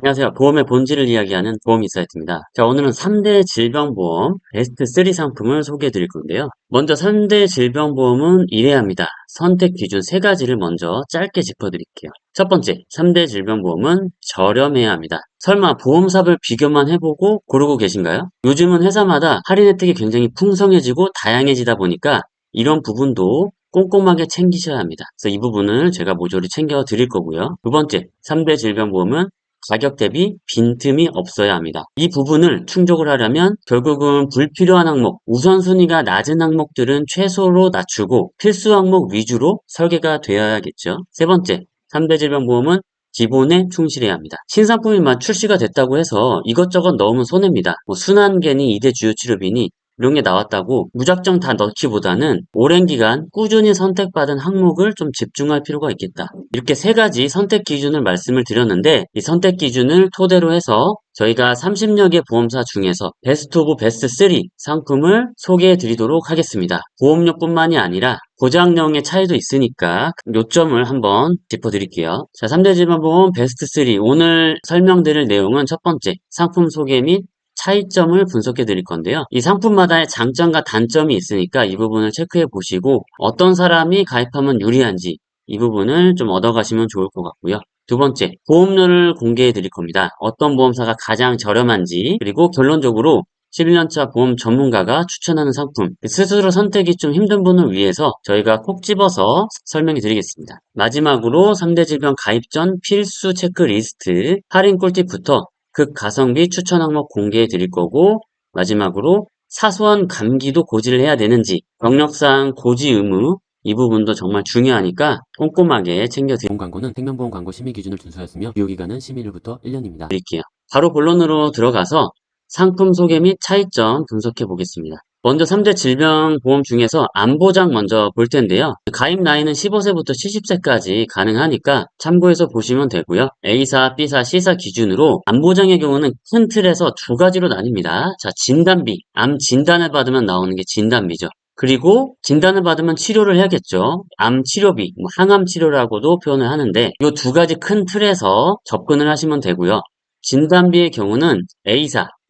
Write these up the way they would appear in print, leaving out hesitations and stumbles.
안녕하세요. 보험의 본질을 이야기하는 보험인사이트입니다. 자, 오늘은 3대 질병보험 베스트 3 상품을 소개해 드릴 건데요. 먼저 3대 질병보험은 이래야 합니다. 선택 기준 3가지를 먼저 짧게 짚어드릴게요. 첫 번째, 3대 질병보험은 저렴해야 합니다. 설마 보험사별 비교만 해보고 고르고 계신가요? 요즘은 회사마다 할인 혜택이 굉장히 풍성해지고 다양해지다 보니까 이런 부분도 꼼꼼하게 챙기셔야 합니다. 그래서 이 부분을 제가 모조리 챙겨 드릴 거고요. 두 번째, 3대 질병보험은 가격 대비 빈틈이 없어야 합니다. 이 부분을 충족을 하려면 결국은 불필요한 항목, 우선순위가 낮은 항목들은 최소로 낮추고 필수 항목 위주로 설계가 되어야겠죠. 세 번째, 3대 질병보험은 기본에 충실해야 합니다. 신상품이 막 출시가 됐다고 해서 이것저것 넣으면 손해입니다. 순환계니 2대 주요 치료비니 이런 게 나왔다고 무작정 다 넣기보다는 오랜 기간 꾸준히 선택받은 항목을 좀 집중할 필요가 있겠다. 이렇게 3가지 선택 기준을 말씀을 드렸는데 이 선택 기준을 토대로 해서 저희가 30여 개 보험사 중에서 베스트 오브 베스트 3 상품을 소개해 드리도록 하겠습니다. 보험료뿐만이 아니라 보장량의 차이도 있으니까 요점을 한번 짚어드릴게요. 자, 3대 질병보험 베스트 3 오늘 설명드릴 내용은 첫 번째 상품 소개 및 차이점을 분석해 드릴 건데요. 이 상품마다의 장점과 단점이 있으니까 이 부분을 체크해 보시고 어떤 사람이 가입하면 유리한지 이 부분을 좀 얻어가시면 좋을 것 같고요. 두 번째, 보험료를 공개해 드릴 겁니다. 어떤 보험사가 가장 저렴한지 그리고 결론적으로 11년차 보험 전문가가 추천하는 상품 스스로 선택이 좀 힘든 분을 위해서 저희가 콕 집어서 설명해 드리겠습니다. 마지막으로 3대 질병 가입 전 필수 체크리스트 할인 꿀팁부터 극가성비 추천 항목 공개해 드릴 거고 마지막으로 사소한 감기도 고지를 해야 되는지 병력상 고지 의무 이 부분도 정말 중요하니까 꼼꼼하게 챙겨 보험 광고는 생명보험 광고 심의 기준을 준수하였으며 유효기간은 심의일부터 1년입니다. 드릴게요. 바로 본론으로 들어가서 상품 소개 및 차이점 분석해 보겠습니다. 먼저 3대 질병보험 중에서 암보장 먼저 볼 텐데요. 가입 나이는 15세부터 70세까지 가능하니까 참고해서 보시면 되고요. A사, B사, C사 기준으로 암보장의 경우는 큰 틀에서 2가지로 나뉩니다. 자, 진단비, 암 진단을 받으면 나오는 게 진단비죠. 그리고 진단을 받으면 치료를 해야겠죠. 암 치료비, 항암 치료라고도 표현을 하는데 이 2가지 큰 틀에서 접근을 하시면 되고요. 진단비의 경우는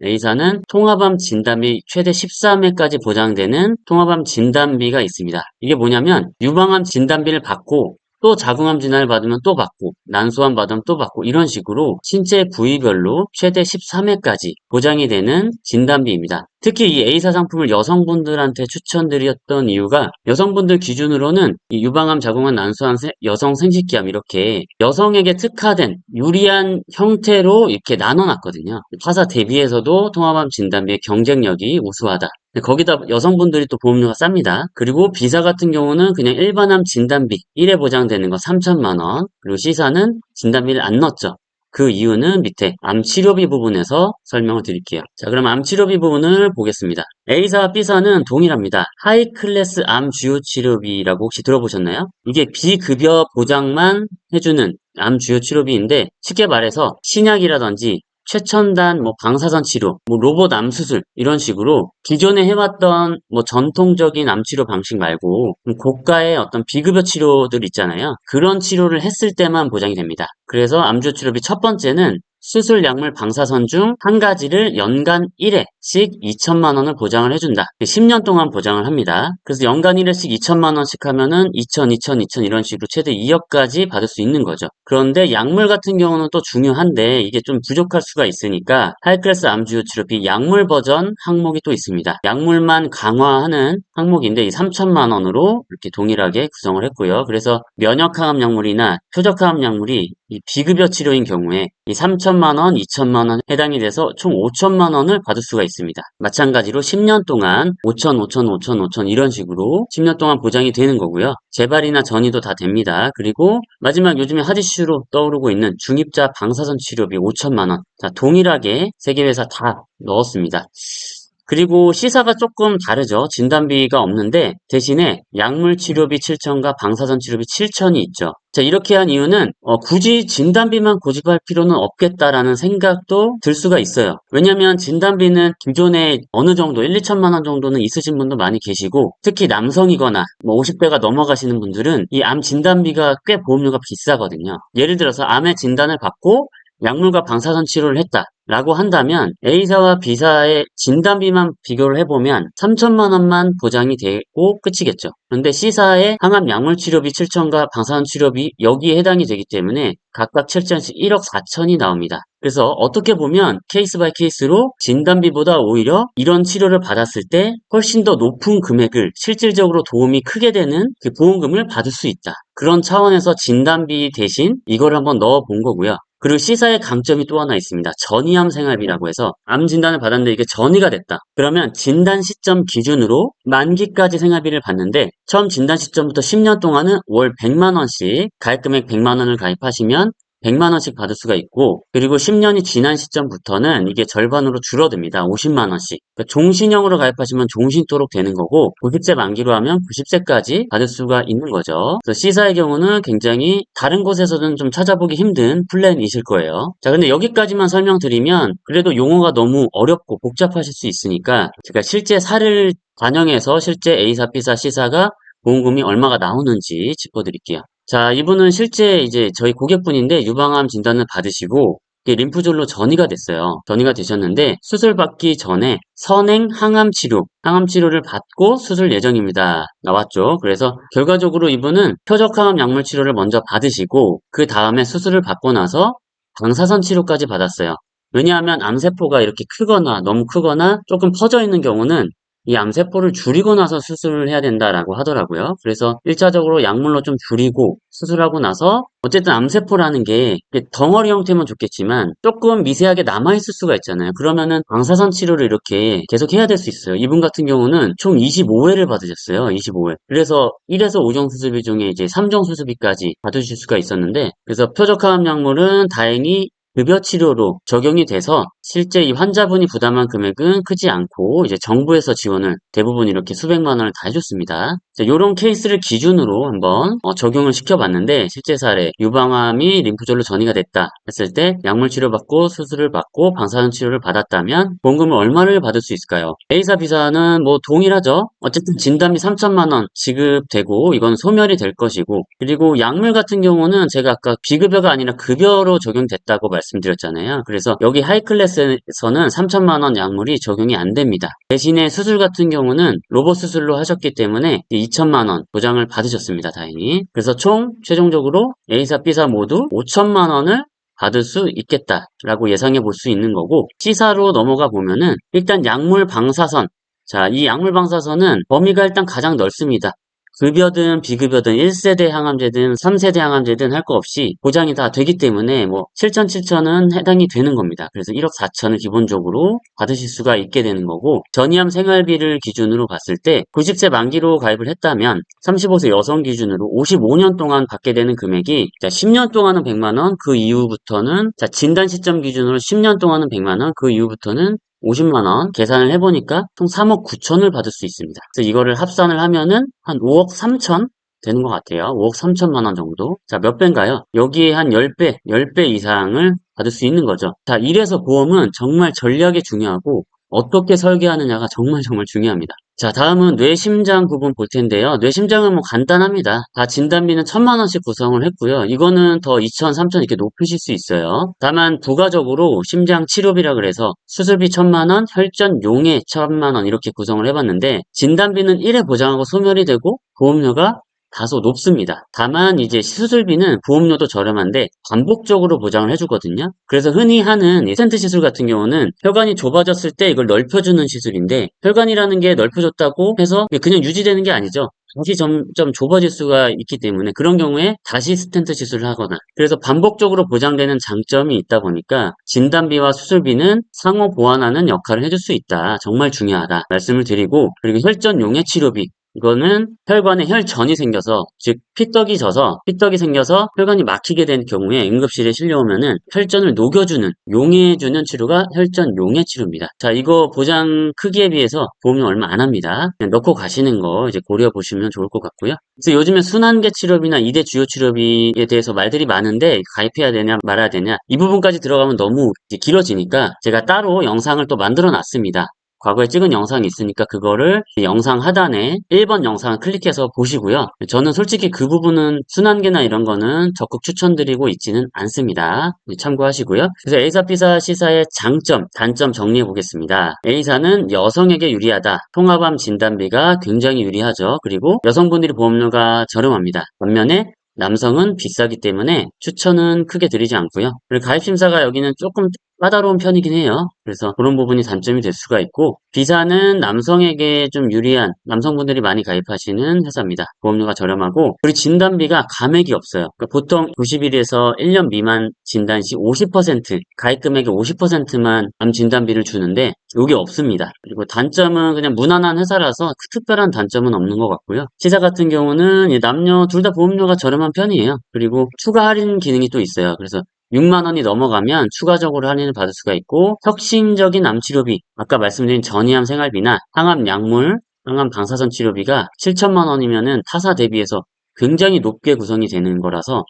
A사는 통합암 진단비 최대 13회까지 보장되는 통합암 진단비가 있습니다. 이게 뭐냐면 유방암 진단비를 받고 또 자궁암 진단을 받으면 또 받고 난소암 받으면 또 받고 이런 식으로 신체 부위별로 최대 13회까지 보장이 되는 진단비입니다. 특히 이 A사 상품을 여성분들한테 추천드렸던 이유가 여성분들 기준으로는 이 유방암, 자궁암, 난소암, 여성 생식기암 이렇게 여성에게 특화된 유리한 형태로 이렇게 나눠놨거든요. 타사 대비해서도 통합암 진단비의 경쟁력이 우수하다. 거기다 여성분들이 또 보험료가 쌉니다. 그리고 B사 같은 경우는 그냥 일반암 진단비 1회 보장되는 거 3천만 원. 그리고 C사는 진단비를 안 넣었죠. 그 이유는 밑에 암 치료비 부분에서 설명을 드릴게요. 자, 그럼 암 치료비 부분을 보겠습니다. A사와 B사는 동일합니다. 하이 클래스 암 주요 치료비라고 혹시 들어보셨나요? 이게 비급여 보장만 해주는 암 주요 치료비인데 쉽게 말해서 신약이라든지 최첨단 방사선 치료, 로봇 암 수술 이런 식으로 기존에 해왔던 전통적인 암 치료 방식 말고 고가의 어떤 비급여 치료들 있잖아요. 그런 치료를 했을 때만 보장이 됩니다. 그래서 암주 치료비 첫 번째는 수술, 약물, 방사선 중 한 가지를 연간 1회씩 2천만 원을 보장을 해준다. 10년 동안 보장을 합니다. 그래서 연간 1회씩 2천만 원씩 하면은 2천 이런 식으로 최대 2억까지 받을 수 있는 거죠. 그런데 약물 같은 경우는 또 중요한데 이게 좀 부족할 수가 있으니까 하이클래스 암주요 치료비 약물 버전 항목이 또 있습니다. 약물만 강화하는 항목인데 이 3천만 원으로 이렇게 동일하게 구성을 했고요. 그래서 면역항암 약물이나 표적항암 약물이 이 비급여 치료인 경우에 이 3천만 원, 2천만 원 해당이 돼서 총 5천만 원을 받을 수가 있습니다. 마찬가지로 10년 동안 5천 이런 식으로 10년 동안 보장이 되는 거고요. 재발이나 전이도 다 됩니다. 그리고 마지막 요즘에 핫 이슈로 떠오르고 있는 중입자 방사선 치료비 5천만 원. 자, 동일하게 세 개 회사 다 넣었습니다. 그리고 C사가 조금 다르죠. 진단비가 없는데 대신에 약물 치료비 7천과 방사선 치료비 7천이 있죠. 자, 이렇게 한 이유는 굳이 진단비만 고집할 필요는 없겠다라는 생각도 들 수가 있어요. 왜냐면 진단비는 기존에 어느 정도 1, 2천만 원 정도는 있으신 분도 많이 계시고 특히 남성이거나 50대가 넘어가시는 분들은 이 암 진단비가 꽤 보험료가 비싸거든요. 예를 들어서 암의 진단을 받고 약물과 방사선 치료를 했다라고 한다면 A사와 B사의 진단비만 비교를 해보면 3천만 원만 보장이 되고 끝이겠죠. 그런데 C사의 항암 약물 치료비 7천과 방사선 치료비 여기에 해당이 되기 때문에 각각 7천씩 1억 4천이 나옵니다. 그래서 어떻게 보면 케이스 바이 케이스로 진단비보다 오히려 이런 치료를 받았을 때 훨씬 더 높은 금액을 실질적으로 도움이 크게 되는 그 보험금을 받을 수 있다. 그런 차원에서 진단비 대신 이걸 한번 넣어 본 거고요. 그리고 C사의 강점이 또 하나 있습니다. 전이암 생활비라고 해서 암 진단을 받았는데 이게 전이가 됐다. 그러면 진단 시점 기준으로 만기까지 생활비를 받는데 처음 진단 시점부터 10년 동안은 월 100만 원씩 가입금액 100만 원을 가입하시면 100만 원씩 받을 수가 있고 그리고 10년이 지난 시점부터는 이게 절반으로 줄어듭니다. 50만 원씩. 그러니까 종신형으로 가입하시면 종신토록 되는 거고 90세 만기로 하면 90세까지 받을 수가 있는 거죠. 그래서 C사의 경우는 굉장히 다른 곳에서는 좀 찾아보기 힘든 플랜이실 거예요. 자, 근데 여기까지만 설명드리면 그래도 용어가 너무 어렵고 복잡하실 수 있으니까 제가 실제 사례를 반영해서 실제 A사, B사, C사가 보험금이 얼마가 나오는지 짚어드릴게요. 자, 이분은 실제 이제 저희 고객분인데 유방암 진단을 받으시고 이게 림프절로 전이가 됐어요. 전이가 되셨는데 수술 받기 전에 선행 항암 치료를 받고 수술 예정입니다. 나왔죠. 그래서 결과적으로 이분은 표적 항암 약물 치료를 먼저 받으시고 그 다음에 수술을 받고 나서 방사선 치료까지 받았어요. 왜냐하면 암세포가 이렇게 크거나 너무 크거나 조금 퍼져 있는 경우는 이 암세포를 줄이고 나서 수술을 해야 된다라고 하더라고요. 그래서 1차적으로 약물로 좀 줄이고 수술하고 나서 어쨌든 암세포라는 게 덩어리 형태면 좋겠지만 조금 미세하게 남아있을 수가 있잖아요. 그러면은 방사선 치료를 이렇게 계속 해야 될 수 있어요. 이분 같은 경우는 총 25회를 받으셨어요. 25회. 그래서 1에서 5종 수술비 중에 이제 3종 수술비까지 받으실 수가 있었는데 그래서 표적항암 약물은 다행히 급여 치료로 적용이 돼서 실제 이 환자분이 부담한 금액은 크지 않고 이제 정부에서 지원을 대부분 이렇게 수백만 원을 다 해줬습니다. 이런 케이스를 기준으로 한번 적용을 시켜봤는데 실제 사례 유방암이 림프절로 전이가 됐다 했을 때 약물 치료받고 수술을 받고 방사선 치료를 받았다면 보험금을 얼마를 받을 수 있을까요? A사, B사는 뭐 동일하죠. 어쨌든 진단비 3천만 원 지급되고 이건 소멸이 될 것이고 그리고 약물 같은 경우는 제가 아까 비급여가 아니라 급여로 적용됐다고 말씀드렸잖아요. 그래서 여기 하이클래스에서는 3천만 원 약물이 적용이 안 됩니다. 대신에 수술 같은 경우는 로봇 수술로 하셨기 때문에 2천만 원 보장을 받으셨습니다. 다행히. 그래서 총 최종적으로 A사, B사 모두 5천만 원을 받을 수 있겠다라고 예상해 볼 수 있는 거고 C사로 넘어가 보면은 일단 약물 방사선 자, 이 약물 방사선은 범위가 일단 가장 넓습니다. 급여든 비급여든 1세대 항암제든 3세대 항암제든 할 거 없이 보장이 다 되기 때문에 뭐 7천 7천은 해당이 되는 겁니다. 그래서 1억 4천을 기본적으로 받으실 수가 있게 되는 거고 전이암 생활비를 기준으로 봤을 때 90세 만기로 가입을 했다면 35세 여성 기준으로 55년 동안 받게 되는 금액이 10년 동안은 100만 원, 그 이후부터는 진단 시점 기준으로 10년 동안은 100만 원, 그 이후부터는 50만 원 계산을 해보니까 총 3억 9천을 받을 수 있습니다. 그래서 이거를 합산을 하면은 한 5억 3천 되는 것 같아요. 5억 3천만 원 정도. 자, 몇 배인가요? 여기에 한 10배 이상을 받을 수 있는 거죠. 자, 이래서 보험은 정말 전략이 중요하고 어떻게 설계하느냐가 정말 중요합니다. 자, 다음은 뇌심장 부분 볼 텐데요. 뇌심장은 뭐 간단합니다. 다 진단비는 1천만 원씩 구성을 했고요. 이거는 더 2천, 3천 이렇게 높으실 수 있어요. 다만 부가적으로 심장 치료비라 그래서 수술비 1천만 원, 혈전 용해 1천만 원 이렇게 구성을 해봤는데 진단비는 1회 보장하고 소멸이 되고 보험료가 다소 높습니다. 다만 이제 수술비는 보험료도 저렴한데 반복적으로 보장을 해주거든요. 그래서 흔히 하는 스텐트 시술 같은 경우는 혈관이 좁아졌을 때 이걸 넓혀주는 시술인데 혈관이라는 게 넓혀졌다고 해서 그냥 유지되는 게 아니죠. 다시 점점 좁아질 수가 있기 때문에 그런 경우에 다시 스텐트 시술을 하거나 그래서 반복적으로 보장되는 장점이 있다 보니까 진단비와 수술비는 상호 보완하는 역할을 해줄 수 있다. 정말 중요하다 말씀을 드리고 그리고 혈전 용해 치료비 이거는 혈관에 혈전이 생겨서 즉 피떡이 생겨서 혈관이 막히게 된 경우에 응급실에 실려오면은 혈전을 녹여주는 용해주는 치료가 혈전 용해 치료입니다. 자, 이거 보장 크기에 비해서 보험료 얼마 안 합니다. 그냥 넣고 가시는 거 이제 고려 보시면 좋을 것 같고요. 그래서 요즘에 순환계 치료비나 2대 주요 치료비에 대해서 말들이 많은데 가입해야 되냐 말아야 되냐 이 부분까지 들어가면 너무 길어지니까 제가 따로 영상을 또 만들어 놨습니다. 과거에 찍은 영상이 있으니까 그거를 영상 하단에 1번 영상을 클릭해서 보시고요. 저는 솔직히 그 부분은 순환계나 이런 거는 적극 추천드리고 있지는 않습니다. 참고하시고요. 그래서 A사, B사, C사의 장점, 단점 정리해 보겠습니다. A사는 여성에게 유리하다. 통합암 진단비가 굉장히 유리하죠. 그리고 여성분들이 보험료가 저렴합니다. 반면에 남성은 비싸기 때문에 추천은 크게 드리지 않고요. 그리고 가입심사가 여기는 조금 까다로운 편이긴 해요. 그래서 그런 부분이 단점이 될 수가 있고, B사는 남성에게 좀 유리한 남성분들이 많이 가입하시는 회사입니다. 보험료가 저렴하고, 그리고 진단비가 감액이 없어요. 그러니까 보통 90일에서 1년 미만 진단 시 50%, 가입 금액의 50%만 암 진단비를 주는데 이게 없습니다. 그리고 단점은 그냥 무난한 회사라서 특별한 단점은 없는 것 같고요. C사 같은 경우는 남녀 둘 다 보험료가 저렴한 편이에요. 그리고 추가 할인 기능이 또 있어요. 그래서 6만 원이 넘어가면 추가적으로 할인을 받을 수가 있고, 혁신적인 암치료비, 아까 말씀드린 전이암 생활비나 항암 약물, 항암 방사선 치료비가 7천만 원이면은 타사 대비해서 굉장히 높게 구성이 되는 거라서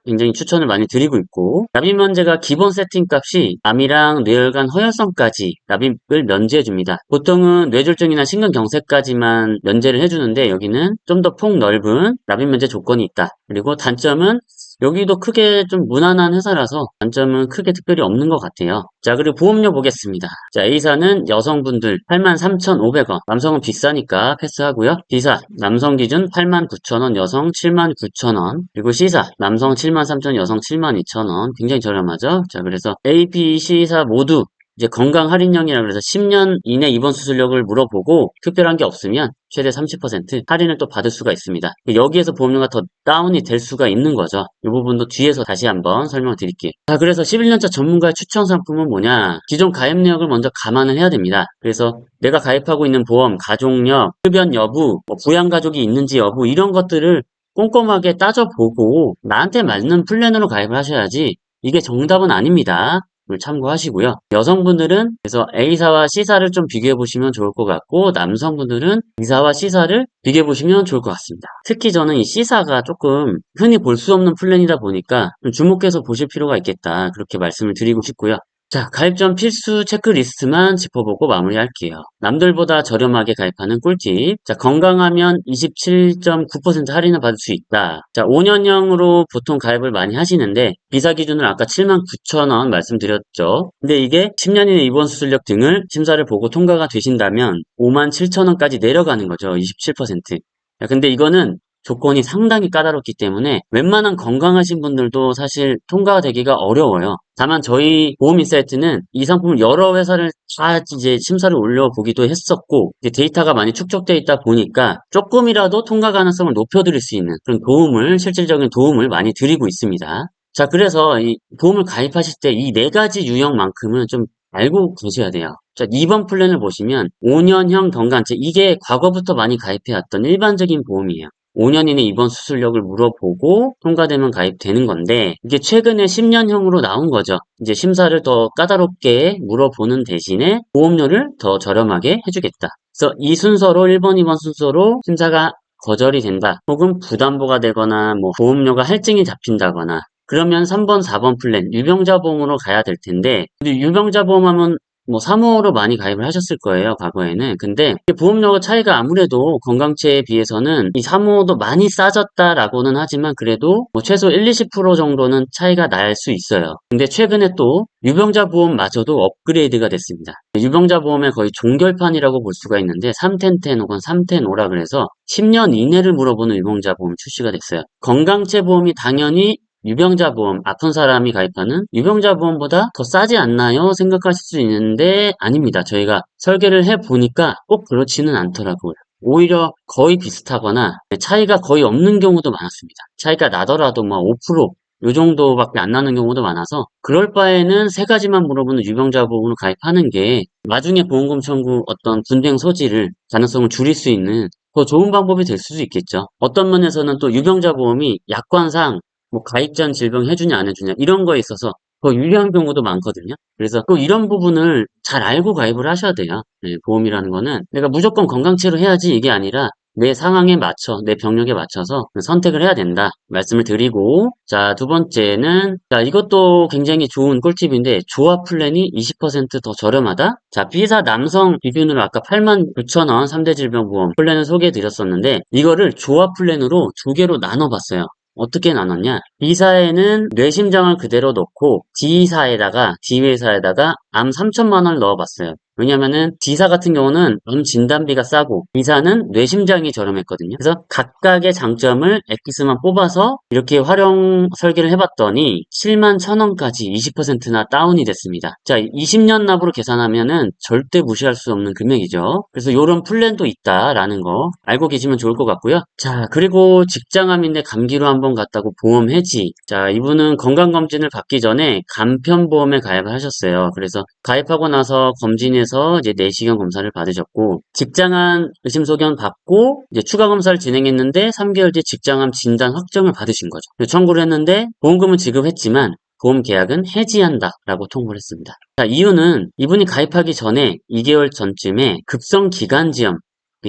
굉장히 추천을 많이 드리고 있고, 납입면제가 기본 세팅 값이 암이랑 뇌혈관 허혈성까지 납입을 면제해 줍니다. 보통은 뇌졸중이나 심근경색까지만 면제를 해주는데 여기는 좀 더 폭넓은 납입면제 조건이 있다. 그리고 단점은 여기도 크게 좀 무난한 회사라서 단점은 크게 특별히 없는 것 같아요. 자, 그리고 보험료 보겠습니다. 자, A사는 여성분들 83,500원, 남성은 비싸니까 패스하고요. B사, 남성 기준 89,000원, 여성 79,000원, 그리고 C사, 남성 73,000원, 여성 72,000원, 굉장히 저렴하죠? 자, 그래서 A, B, C사 모두 이제 건강 할인형이라 그래서 10년 이내 입원 수술력을 물어보고 특별한 게 없으면 최대 30% 할인을 또 받을 수가 있습니다. 여기에서 보험료가 더 다운이 될 수가 있는 거죠. 이 부분도 뒤에서 다시 한번 설명드릴게요. 자, 그래서 11년차 전문가의 추천 상품은 뭐냐? 기존 가입 내역을 먼저 감안을 해야 됩니다. 그래서 내가 가입하고 있는 보험, 가족력, 흡연 여부, 부양 가족이 있는지 여부 이런 것들을 꼼꼼하게 따져보고 나한테 맞는 플랜으로 가입을 하셔야지 이게 정답은 아닙니다. 을 참고하시고요. 여성분들은 그래서 A사와 C사를 좀 비교해 보시면 좋을 것 같고, 남성분들은 B사와 C사를 비교해 보시면 좋을 것 같습니다. 특히 저는 이 C사가 조금 흔히 볼 수 없는 플랜이다 보니까 좀 주목해서 보실 필요가 있겠다, 그렇게 말씀을 드리고 싶고요. 자, 가입 전 필수 체크리스트만 짚어보고 마무리할게요. 남들보다 저렴하게 가입하는 꿀팁. 자, 건강하면 27.9% 할인을 받을 수 있다. 자, 5년형으로 보통 가입을 많이 하시는데 비사 기준으로 아까 79,000원 말씀드렸죠. 근데 이게 10년 이내 입원 수술력 등을 심사를 보고 통과가 되신다면 57,000원까지 내려가는 거죠. 27%. 자, 근데 이거는 조건이 상당히 까다롭기 때문에 웬만한 건강하신 분들도 사실 통과가 되기가 어려워요. 다만 저희 보험인사이트는 이 상품을 여러 회사를 다 이제 심사를 올려보기도 했었고, 이제 데이터가 많이 축적되어 있다 보니까 조금이라도 통과 가능성을 높여드릴 수 있는 그런 도움을, 실질적인 도움을 많이 드리고 있습니다. 자, 그래서 이 보험을 가입하실 때 이 네 가지 유형만큼은 좀 알고 계셔야 돼요. 자, 2번 플랜을 보시면 5년형 건강체, 이게 과거부터 많이 가입해왔던 일반적인 보험이에요. 5년 이내 입원 수술력을 물어보고 통과되면 가입되는 건데 이게 최근에 10년형으로 나온 거죠. 이제 심사를 더 까다롭게 물어보는 대신에 보험료를 더 저렴하게 해주겠다. 그래서 이 순서로 1번, 2번 순서로 심사가 거절이 된다. 혹은 부담보가 되거나 뭐 보험료가 할증이 잡힌다거나 그러면 3번, 4번 플랜 유병자 보험으로 가야 될 텐데 근데 유병자 보험하면 뭐 사모로 많이 가입을 하셨을 거예요, 과거에는. 근데 보험료 차이가 아무래도 건강체에 비해서는 이 사모도 많이 싸졌다라고는 하지만 그래도 뭐 최소 1, 20% 정도는 차이가 날 수 있어요. 근데 최근에 또 유병자 보험마저도 업그레이드가 됐습니다. 유병자 보험의 거의 종결판이라고 볼 수가 있는데 31010 혹은 310-5라 그래서 10년 이내를 물어보는 유병자 보험 출시가 됐어요. 건강체 보험이 당연히 유병자 보험, 아픈 사람이 가입하는 유병자 보험보다 더 싸지 않나요? 생각하실 수 있는데 아닙니다. 저희가 설계를 해보니까 꼭 그렇지는 않더라고요. 오히려 거의 비슷하거나 차이가 거의 없는 경우도 많았습니다. 차이가 나더라도 뭐 5%, 요 정도밖에 안 나는 경우도 많아서 그럴 바에는 세 가지만 물어보는 유병자 보험으로 가입하는 게 나중에 보험금 청구 어떤 분쟁 소지를 가능성을 줄일 수 있는 더 좋은 방법이 될 수도 있겠죠. 어떤 면에서는 또 유병자 보험이 약관상 뭐 가입 전 질병 해주냐 안 해주냐 이런 거에 있어서 더 유리한 경우도 많거든요. 그래서 또 이런 부분을 잘 알고 가입을 하셔야 돼요. 네, 보험이라는 거는 내가 무조건 건강체로 해야지 이게 아니라 내 상황에 맞춰, 내 병력에 맞춰서 선택을 해야 된다. 말씀을 드리고, 자, 두 번째는, 자, 이것도 굉장히 좋은 꿀팁인데, 조합 플랜이 20% 더 저렴하다? 자, B사 남성 기준으로 아까 89,000원 3대 질병보험 플랜을 소개해 드렸었는데, 이거를 조합 플랜으로 두 개로 나눠봤어요. 어떻게 나눴냐? B사에는 뇌심장을 그대로 넣고 D회사에다가 암 3천만 원을 넣어봤어요. 왜냐면은 D사 같은 경우는 암 진단비가 싸고 B사는 뇌심장이 저렴했거든요. 그래서 각각의 장점을 엑기스만 뽑아서 이렇게 활용 설계를 해봤더니 7만 1,000원까지 20%나 다운이 됐습니다. 자, 20년 납으로 계산하면은 절대 무시할 수 없는 금액이죠. 그래서 이런 플랜도 있다라는 거 알고 계시면 좋을 것 같고요. 자, 그리고 직장암인데 감기로 한번 갔다고 보험 해지. 자, 이분은 건강검진을 받기 전에 간편보험에 가입을 하셨어요. 그래서 가입하고 나서 검진에서 이제 내시경 검사를 받으셨고, 직장암 의심소견 받고, 이제 추가 검사를 진행했는데 3개월 뒤 직장암 진단 확정을 받으신 거죠. 청구를 했는데 보험금은 지급했지만 보험 계약은 해지한다라고 통보를 했습니다. 자, 이유는 이분이 가입하기 전에 2개월 전쯤에 급성 기관지염,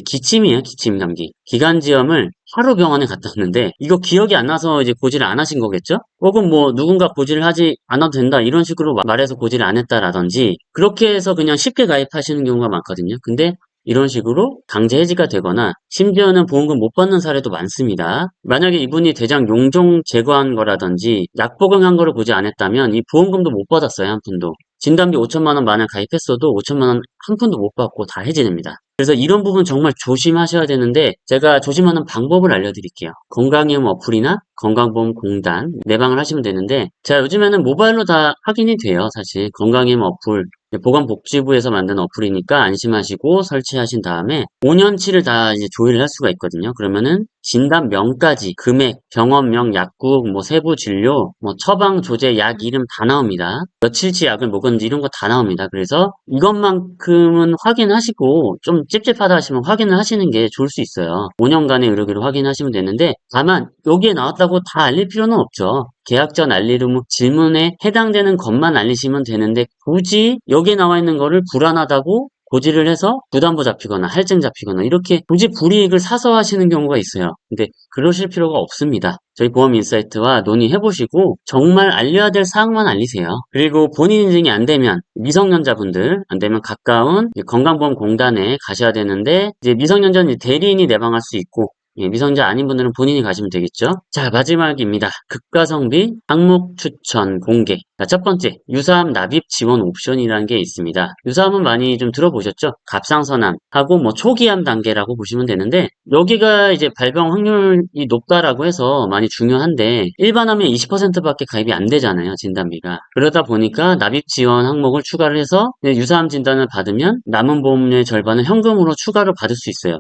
기침이에요, 기침 감기. 기관지염을 하루 병원에 갔다 왔는데 이거 기억이 안 나서 이제 고지를 안 하신 거겠죠? 혹은 뭐 누군가 고지를 하지 않아도 된다 이런 식으로 말해서 고지를 안 했다라든지 그렇게 해서 그냥 쉽게 가입하시는 경우가 많거든요. 근데 이런 식으로 강제 해지가 되거나 심지어는 보험금 못 받는 사례도 많습니다. 만약에 이분이 대장 용종 제거한 거라든지 약 복용한 거를 고지 안 했다면 이 보험금도 못 받았어요, 한 푼도. 진단비 5천만 원 만약 가입했어도 5천만 원 한 푼도 못 받고 다 해지됩니다. 그래서 이런 부분 정말 조심하셔야 되는데 제가 조심하는 방법을 알려드릴게요. 건강이음 어플이나 건강보험공단 내방을 하시면 되는데 자, 요즘에는 모바일로 다 확인이 돼요. 사실 건강이음 어플 보건복지부에서 만든 어플이니까 안심하시고 설치하신 다음에 5년치를 다 이제 조회를 할 수가 있거든요. 그러면은 진단명까지 금액, 병원명, 약국, 뭐 세부 진료, 뭐 처방, 조제, 약 이름 다 나옵니다. 며칠치 약을 먹었는지 이런 거 다 나옵니다. 그래서 이것만큼은 확인하시고 좀 찝찝하다 하시면 확인을 하시는 게 좋을 수 있어요. 5년간의 의료기를 확인하시면 되는데 다만 여기에 나왔다고 다 알릴 필요는 없죠. 계약 전 알리름 질문에 해당되는 것만 알리시면 되는데 굳이 여기에 나와 있는 거를 불안하다고 고지를 해서 부담부 잡히거나 할증 잡히거나 이렇게 굳이 불이익을 사서 하시는 경우가 있어요. 근데 그러실 필요가 없습니다. 저희 보험인사이트와 논의해보시고 정말 알려야 될 사항만 알리세요. 그리고 본인 인증이 안 되면 미성년자분들 안 되면 가까운 건강보험공단에 가셔야 되는데 이제 미성년자는 대리인이 내방할 수 있고 미성년자 아닌 분들은 본인이 가시면 되겠죠. 자, 마지막입니다. 급가성비 항목 추천 공개. 자, 첫 번째, 유사암 납입 지원 옵션이라는 게 있습니다. 유사암은 많이 좀 들어보셨죠? 갑상선암하고 뭐 초기암 단계라고 보시면 되는데 여기가 이제 발병 확률이 높다라고 해서 많이 중요한데 일반암에 20%밖에 가입이 안 되잖아요, 진단비가. 그러다 보니까 납입 지원 항목을 추가를 해서 유사암 진단을 받으면 남은 보험료의 절반을 현금으로 추가로 받을 수 있어요.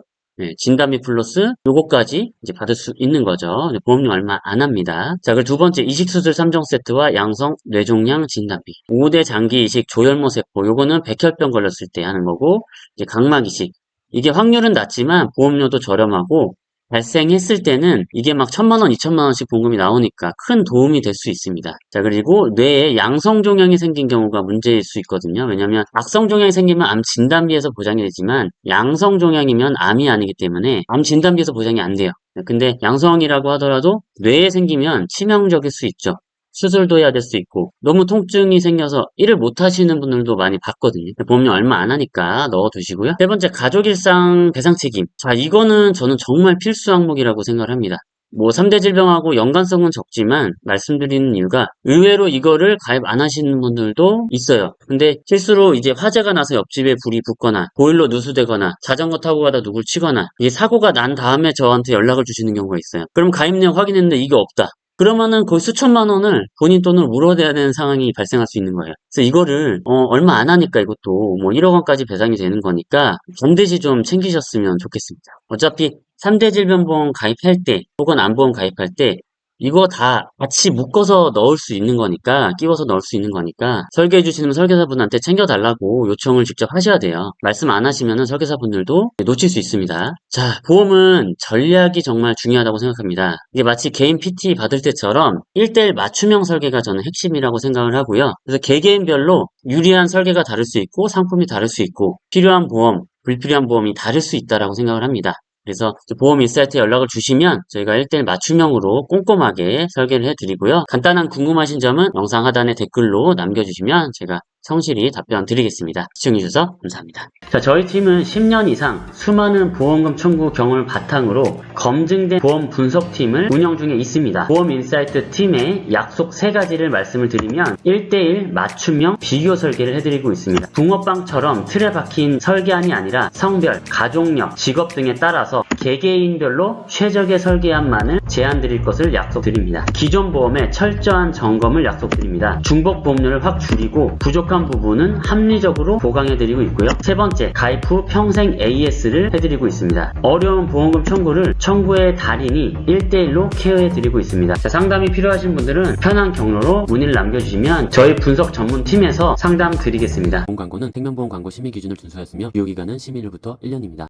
진단비 플러스 요거까지 이제 받을 수 있는 거죠. 보험료 얼마 안 합니다. 자, 그리고 두 번째 이식수술 3종 세트와 양성 뇌종양 진단비. 5대 장기 이식 조혈모 세포 요거는 백혈병 걸렸을 때 하는 거고 이제 각막 이식. 이게 확률은 낮지만 보험료도 저렴하고 발생했을 때는 이게 막 1,000만 원, 2천만 원씩 보험금이 나오니까 큰 도움이 될 수 있습니다. 자, 그리고 뇌에 양성종양이 생긴 경우가 문제일 수 있거든요. 왜냐면 악성종양이 생기면 암 진단비에서 보장이 되지만 양성종양이면 암이 아니기 때문에 암 진단비에서 보장이 안 돼요. 근데 양성이라고 하더라도 뇌에 생기면 치명적일 수 있죠. 수술도 해야 될 수 있고 너무 통증이 생겨서 일을 못 하시는 분들도 많이 봤거든요. 보험료 얼마 안 하니까 넣어두시고요. 세 번째 가족일상 배상 책임. 자, 이거는 저는 정말 필수 항목이라고 생각을 합니다. 뭐 3대 질병하고 연관성은 적지만 말씀드리는 이유가 의외로 이거를 가입 안 하시는 분들도 있어요. 근데 실수로 이제 화재가 나서 옆집에 불이 붙거나 보일러 누수되거나 자전거 타고 가다 누굴 치거나 이게 사고가 난 다음에 저한테 연락을 주시는 경우가 있어요. 그럼 가입 내역 확인했는데 이게 없다. 그러면은 거의 수천만 원을 본인 돈으로 물어대야 되는 상황이 발생할 수 있는 거예요. 그래서 이거를 얼마 안 하니까 이것도 뭐 1억 원까지 배상이 되는 거니까 반드시 좀 챙기셨으면 좋겠습니다. 어차피 3대 질병보험 가입할 때 혹은 암보험 가입할 때 이거 다 같이 묶어서 넣을 수 있는 거니까 끼워서 넣을 수 있는 거니까 설계해 주시는 설계사분한테 챙겨달라고 요청을 직접 하셔야 돼요. 말씀 안 하시면 설계사분들도 놓칠 수 있습니다. 자, 보험은 전략이 정말 중요하다고 생각합니다. 이게 마치 개인 PT 받을 때처럼 1대1 맞춤형 설계가 저는 핵심이라고 생각을 하고요. 그래서 개개인별로 유리한 설계가 다를 수 있고 상품이 다를 수 있고 필요한 보험, 불필요한 보험이 다를 수 있다라고 생각을 합니다. 그래서 보험 인사이트에 연락을 주시면 저희가 1대1 맞춤형으로 꼼꼼하게 설계를 해드리고요. 간단한 궁금하신 점은 영상 하단에 댓글로 남겨주시면 제가 성실히 답변 드리겠습니다. 시청해주셔서 감사합니다. 자, 저희 팀은 10년 이상 수많은 보험금 청구 경험을 바탕으로 검증된 보험 분석팀을 운영 중에 있습니다. 보험 인사이트 팀의 약속 3가지를 말씀을 드리면 1대1 맞춤형 비교 설계를 해드리고 있습니다. 붕어빵처럼 틀에 박힌 설계안이 아니라 성별, 가족력, 직업 등에 따라서 개개인별로 최적의 설계안만을 제안드릴 것을 약속드립니다. 기존 보험의 철저한 점검을 약속드립니다. 중복 보험료를 확 줄이고 부족한 부분은 합리적으로 보강해드리고 있고요. 3번째, 가입 후 평생 AS를 해드리고 있습니다. 어려운 보험금 청구를 청구의 달인이 1대1로 케어해드리고 있습니다. 자, 상담이 필요하신 분들은 편한 경로로 문의를 남겨주시면 저희 분석 전문팀에서 상담 드리겠습니다. 보험 광고는 생명보험 광고 심의 기준을 준수하였으며 유효기간은 심의일부터 1년입니다.